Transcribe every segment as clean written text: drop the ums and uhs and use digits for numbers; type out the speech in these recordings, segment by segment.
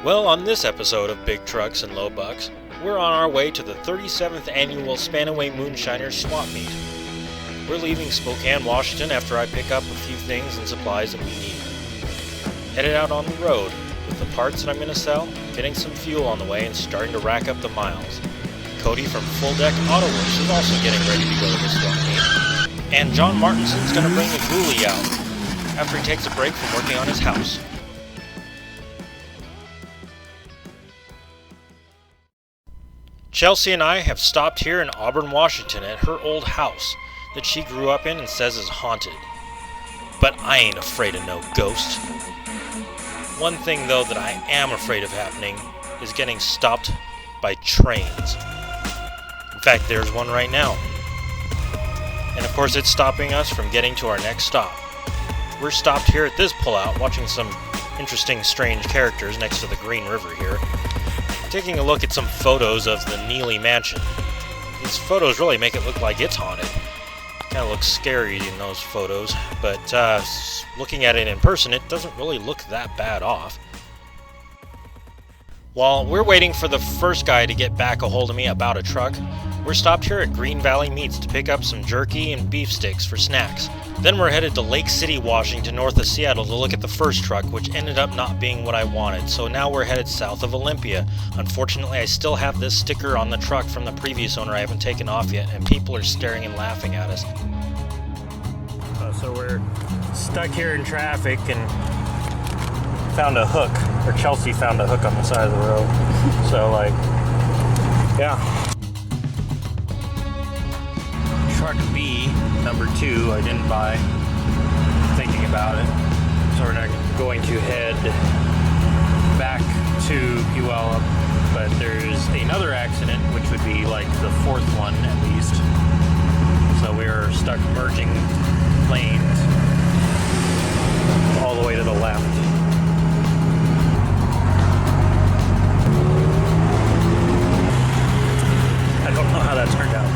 Well, on this episode of Big Trucks and Low Bucks, we're on our way to the 37th annual Spanaway Moonshiners swap meet. We're leaving Spokane, Washington after I pick up a few things and supplies that we need. Headed out on the road with the parts that I'm going to sell, getting some fuel on the way and starting to rack up the miles. Cody from Full Deck Auto Works is also getting ready to go to the swap meet. And John Martinson's going to bring a ghoulie out after he takes a break from working on his house. Chelsea and I have stopped here in Auburn, Washington at her old house that she grew up in and says is haunted. But I ain't afraid of no ghosts. One thing though that I am afraid of happening is getting stopped by trains. In fact, there's one right now. And of course it's stopping us from getting to our next stop. We're stopped here at this pullout watching some interesting strange characters next to the Green River here. Taking a look at some photos of the Neely Mansion. These photos really make it look like it's haunted. Kind of looks scary in those photos, but looking at it in person, it doesn't really look that bad off. While we're waiting for the first guy to get back a hold of me about a truck, we're stopped here at Green Valley Meats to pick up some jerky and beef sticks for snacks. Then we're headed to Lake City, Washington, north of Seattle to look at the first truck, which ended up not being what I wanted, so now we're headed south of Olympia. Unfortunately, I still have this sticker on the truck from the previous owner I haven't taken off yet, and people are staring and laughing at us. So we're stuck here in traffic and found a hook, or Chelsea found a hook on the side of the road. So yeah. Truck B, number 2, I didn't buy, thinking about it. So we're not going to head back to Puyallup, but there's another accident, which would be like the 4th one at least. So we're stuck merging lanes all the way to the left. I don't know how that turned out.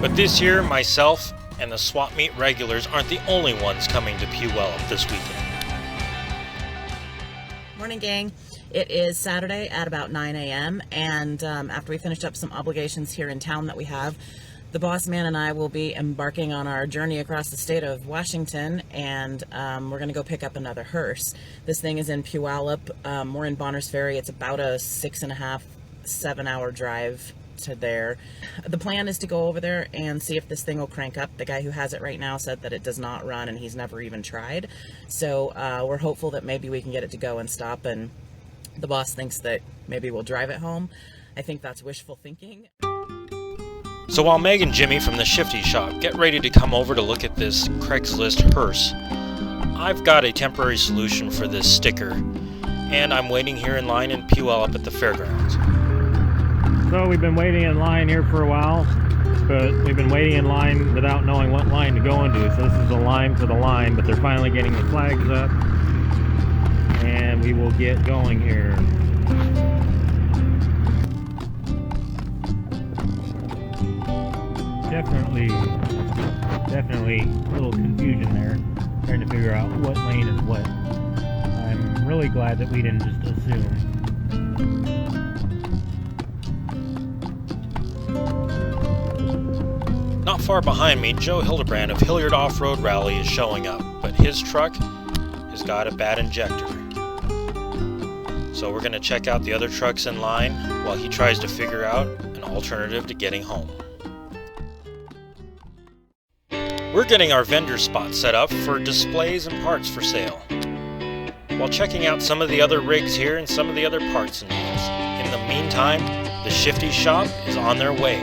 But this year, myself and the swap meet regulars aren't the only ones coming to Puyallup this weekend. Morning, gang. It is Saturday at about 9 a.m. and after we finished up some obligations here in town that we have, the boss man and I will be embarking on our journey across the state of Washington, and we're going to go pick up another hearse. This thing is in Puyallup. We're in Bonners Ferry. It's about a 6.5, 7-hour drive to there. The plan is to go over there and see if this thing will crank up. The guy who has it right now said that it does not run and he's never even tried. So we're hopeful that maybe we can get it to go and stop, and the boss thinks that maybe we'll drive it home. I think that's wishful thinking. So while Meg and Jimmy from the Shifty Shop get ready to come over to look at this Craigslist Hearse, I've got a temporary solution for this sticker, and I'm waiting here in line in Puyallup at the fairgrounds. So we've been waiting in line here for a while, but we've been waiting in line without knowing what line to go into. So this is a line for the line, but they're finally getting the flags up, and we will get going here. Definitely a little confusion there, trying to figure out what lane is what. I'm really glad that we didn't just assume. Not far behind me, Joe Hildebrand of Hilliard Off-Road Rally is showing up, but his truck has got a bad injector. So we're going to check out the other trucks in line while he tries to figure out an alternative to getting home. We're getting our vendor spot set up for displays and parts for sale, while checking out some of the other rigs here and some of the other parts and deals. In the meantime, the Shifty Shop is on their way,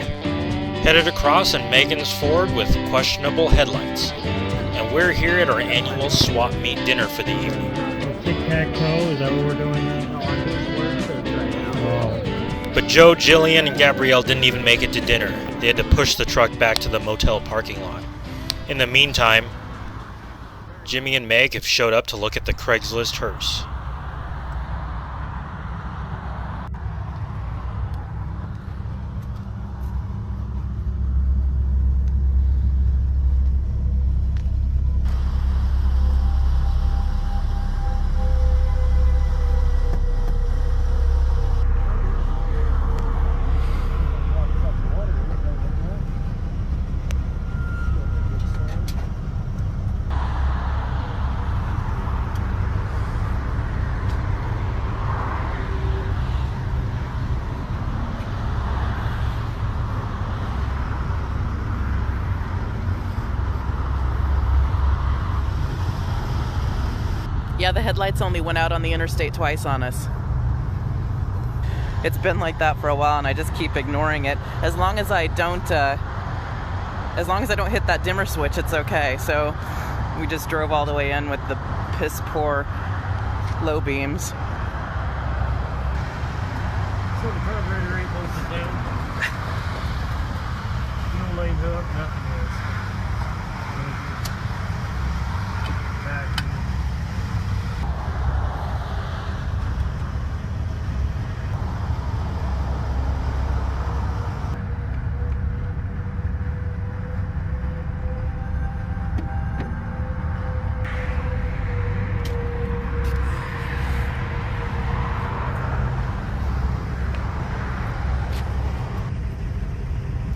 headed across in Megan's Ford with questionable headlights, and we're here at our annual swap meet dinner for the evening. Tic-tac-toe, is that what we're doing? But Joe, Jillian, and Gabrielle didn't even make it to dinner. They had to push the truck back to the motel parking lot. In the meantime, Jimmy and Meg have showed up to look at the Craigslist Hearse. Yeah, the headlights only went out on the interstate twice on us. It's been like that for a while, and I just keep ignoring it. As long as I don't hit that dimmer switch, it's okay. So we just drove all the way in with the piss poor low beams. So the carburetor ain't bolted down. No lane hook, nothing is. Back.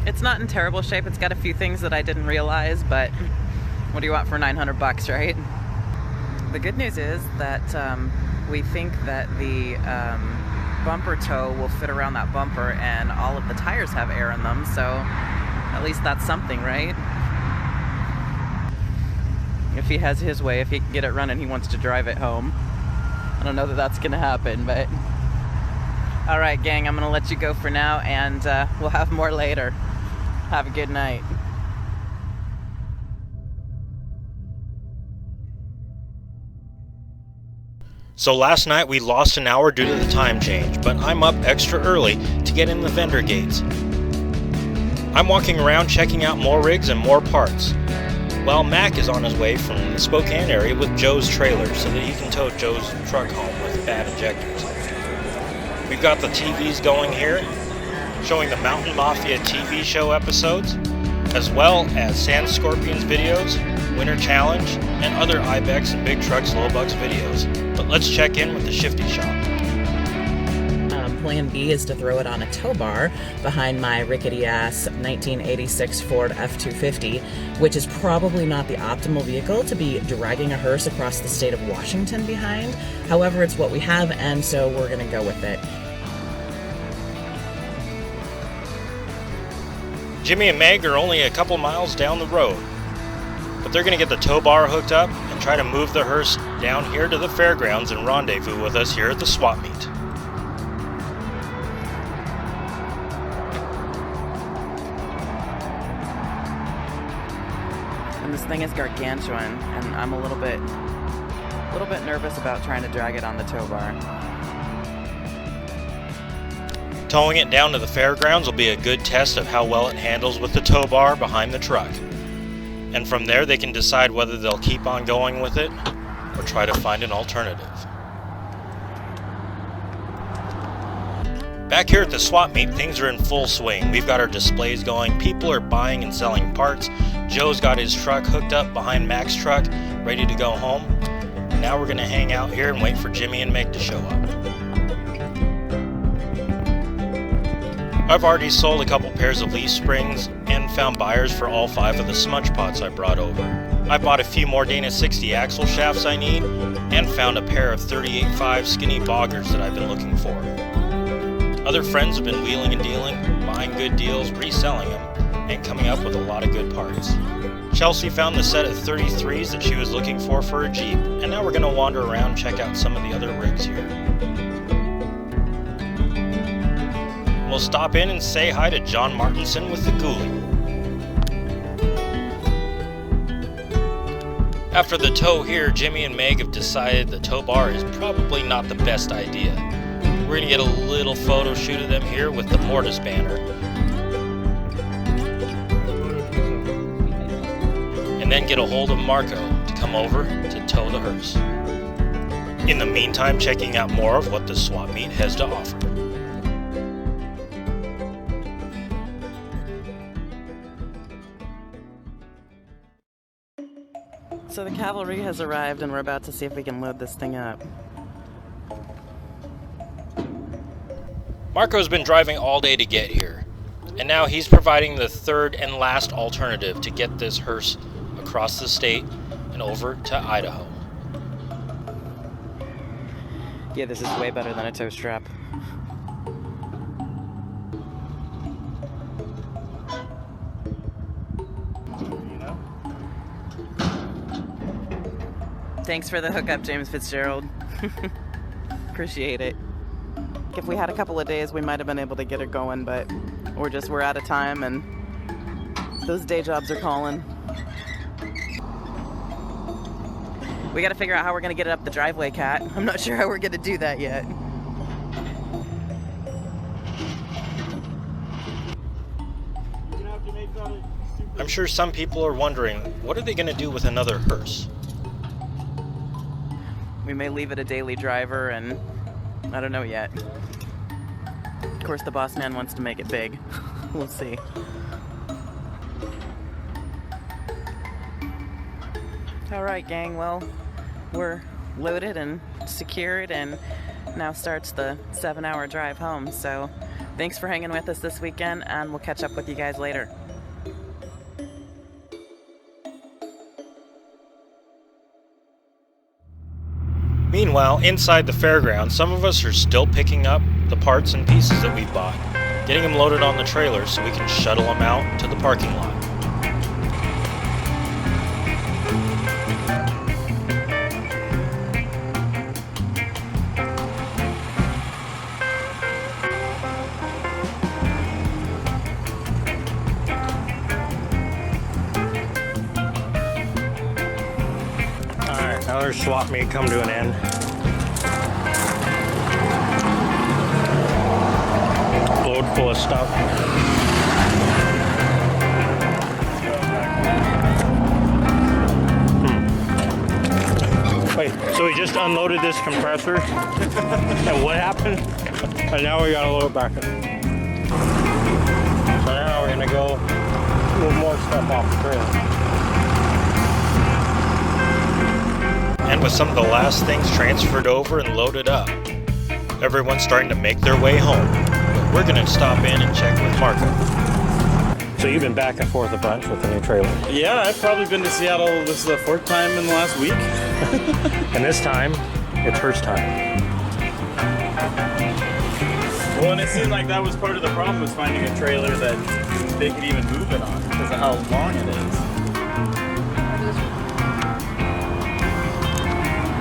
It's not in terrible shape. It's got a few things that I didn't realize, but what do you want for $900, right? The good news is that we think that the bumper toe will fit around that bumper, and all of the tires have air in them, so at least that's something, right? If he has his way, if he can get it running, he wants to drive it home. I don't know that that's gonna happen, but all right, gang, I'm gonna let you go for now, and we'll have more later. Have a good night. So last night we lost an hour due to the time change, but I'm up extra early to get in the vendor gates. I'm walking around checking out more rigs and more parts, while Mac is on his way from the Spokane area with Joe's trailer so that he can tow Joe's truck home with bad injectors. We've got the TVs going here, showing the Mountain Mafia TV show episodes, as well as Sand Scorpions videos, Winter Challenge, and other Ibex and Big Trucks Low Bucks videos. But let's check in with the Shifty Shop. Plan B is to throw it on a tow bar behind my rickety-ass 1986 Ford F-250, which is probably not the optimal vehicle to be dragging a hearse across the state of Washington behind. However, it's what we have, and so we're going to go with it. Jimmy and Meg are only a couple miles down the road, but they're going to get the tow bar hooked up and try to move the hearse down here to the fairgrounds and rendezvous with us here at the swap meet. And this thing is gargantuan, and I'm a little bit nervous about trying to drag it on the tow bar. Towing it down to the fairgrounds will be a good test of how well it handles with the tow bar behind the truck. And from there they can decide whether they'll keep on going with it or try to find an alternative. Back here at the swap meet, things are in full swing. We've got our displays going, people are buying and selling parts. Joe's got his truck hooked up behind Mac's truck, ready to go home. And now we're going to hang out here and wait for Jimmy and Meg to show up. I've already sold a couple pairs of leaf springs and found buyers for all 5 of the smudge pots I brought over. I bought a few more Dana 60 axle shafts I need and found a pair of 38.5 skinny boggers that I've been looking for. Other friends have been wheeling and dealing, buying good deals, reselling them, and coming up with a lot of good parts. Chelsea found the set of 33s that she was looking for a Jeep, and now we're going to wander around and check out some of the other rigs here. We'll stop in and say hi to John Martinson with the Ghoulie. After the tow here, Jimmy and Meg have decided the tow bar is probably not the best idea. We're going to get a little photo shoot of them here with the Morticia banner. And then get a hold of Marco to come over to tow the hearse. In the meantime, checking out more of what the swap meet has to offer. So the cavalry has arrived, and we're about to see if we can load this thing up. Marco's been driving all day to get here, and now he's providing the third and last alternative to get this hearse across the state and over to Idaho. Yeah, this is way better than a tow strap. Thanks for the hookup, James Fitzgerald. Appreciate it. If we had a couple of days, we might have been able to get it going, but we're out of time, and those day jobs are calling. We got to figure out how we're going to get it up the driveway, Kat. I'm not sure how we're going to do that yet. I'm sure some people are wondering, what are they going to do with another hearse? We may leave it a daily driver, and I don't know yet. Of course, the boss man wants to make it big. We'll see. All right, gang. Well, we're loaded and secured, and now starts the 7-hour drive home. So thanks for hanging with us this weekend, and we'll catch up with you guys later. Meanwhile, inside the fairgrounds, some of us are still picking up the parts and pieces that we've bought, getting them loaded on the trailer so we can shuttle them out to the parking lot. Another swap meet come to an end. Load full of stuff. Wait, so we just unloaded this compressor? And what happened? And now we gotta load it back up. So now we're gonna go move more stuff off the trailer. And with some of the last things transferred over and loaded up, everyone's starting to make their way home. But we're going to stop in and check with Marco. So you've been back and forth a bunch with the new trailer. Yeah, I've probably been to Seattle. This is the 4th time in the last week. And this time, it's first time. Well, and it seemed like that was part of the problem, was finding a trailer that they could even move it on because of how long it is.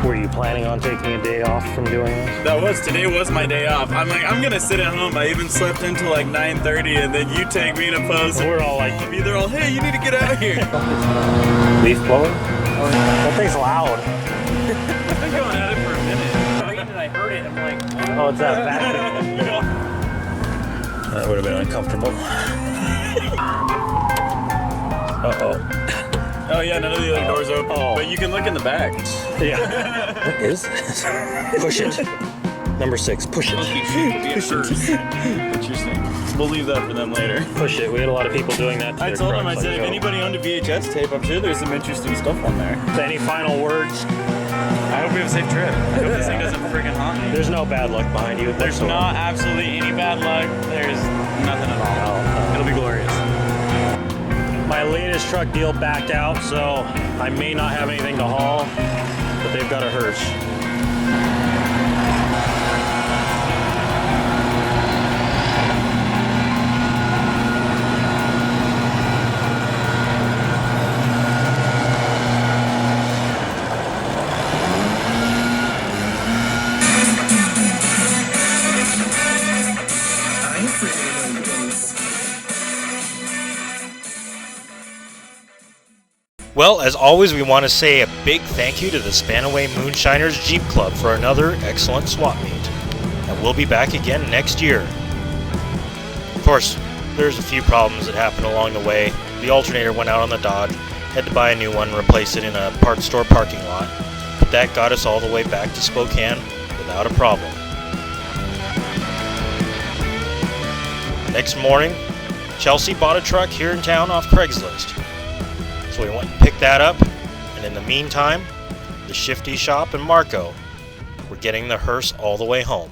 Were you planning on taking a day off from doing this? Today was my day off. I'm like, I'm gonna sit at home. I even slept until like 9:30, and then you take me to post. We're all like, they're all, hey, you need to get out of here. Leaf blower? Oh, yeah. That thing's loud. I've been going at it for a minute. And I heard it. I'm like, oh, it's that vacuum. That would have been uncomfortable. Uh-oh. Oh yeah, none of the other doors open, but you can look in the back. Yeah. What is this? Push it. Number 6, push it. Interesting. We'll leave that for them later. Push it. We had a lot of people doing that. I told them, I said, if anybody owned a VHS tape, I'm sure there's some interesting stuff on there. Any final words? I hope we have a safe trip. I hope this thing doesn't friggin' haunt me. There's no bad luck behind you. There's not absolutely any bad luck. There's nothing at all. It'll be glorious. My latest truck deal backed out, so I may not have anything to haul, but they've got a hearse. Well, as always, we want to say a big thank you to the Spanaway Moonshiners Jeep Club for another excellent swap meet. And we'll be back again next year. Of course, there's a few problems that happened along the way. The alternator went out on the Dodge, had to buy a new one, replace it in a parts store parking lot. But that got us all the way back to Spokane without a problem. Next morning, Chelsea bought a truck here in town off Craigslist. So we went and picked that up, and in the meantime, the Shifty Shop and Marco were getting the hearse all the way home.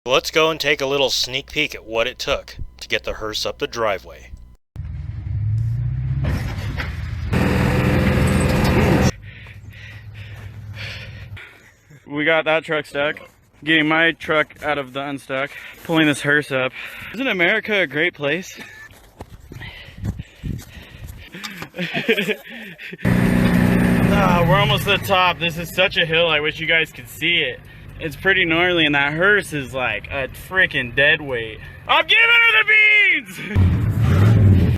Let's go and take a little sneak peek at what it took to get the hearse up the driveway. We got that truck stuck. Getting my truck out of the unstuck. Pulling this hearse up. Isn't America a great place? We're almost at the top. This is such a hill. I wish you guys could see it. It's pretty gnarly, and that hearse is like a freaking dead weight. I'm giving her the beans!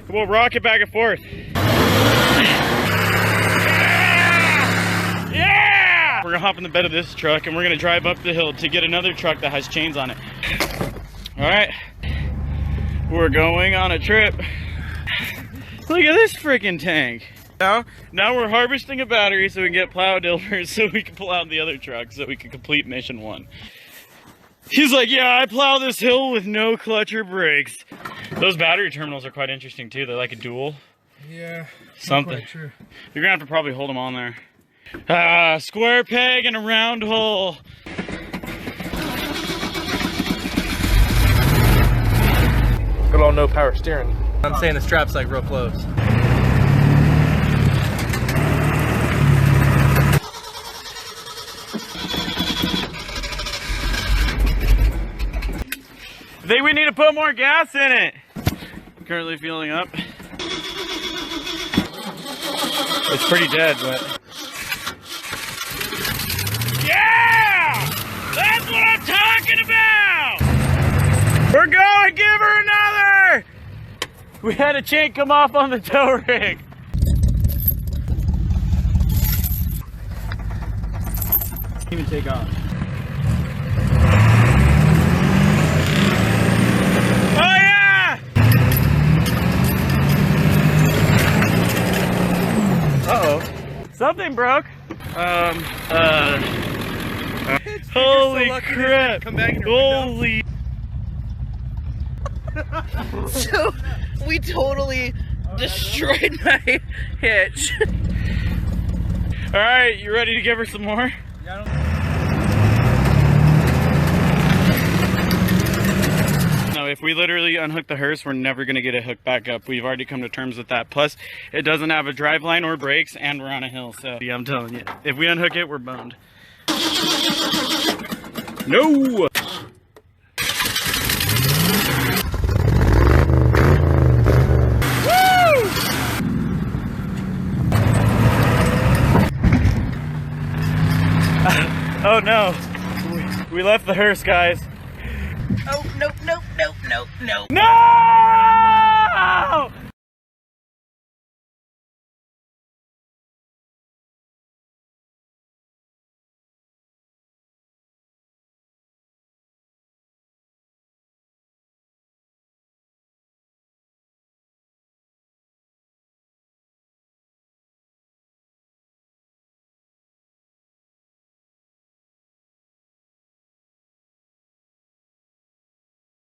We'll rock it back and forth. Yeah! Yeah! We're gonna hop in the bed of this truck, and we're gonna drive up the hill to get another truck that has chains on it. All right, we're going on a trip. Look at this freaking tank. Now we're harvesting a battery so we can get plow dillers so we can plow the other truck so we can complete mission 1. He's like, yeah, I plow this hill with no clutch or brakes. Those battery terminals are quite interesting too. They're like a dual. Yeah, something. quite true. You're gonna have to probably hold them on there. Square peg and a round hole. Good old no power steering. I'm saying the strap's like real close. I think we need to put more gas in it. I'm currently fueling up. It's pretty dead, but... Yeah! That's what I'm talking about! We're going, give her another! We had a chain come off on the tow rig. Even take off. Oh yeah! Uh-oh. Something broke. Holy crap. Come back in your Holy. So we totally destroyed my hitch. All right, you ready to give her some more? No, if we literally unhook the hearse, we're never gonna get it hooked back up. We've already come to terms with that. Plus, it doesn't have a drive line or brakes, and we're on a hill. So yeah, I'm telling you, if we unhook it, we're boned. No. Oh no, we left the hearse, guys. Oh, nope, nope, nope, nope, nope. No!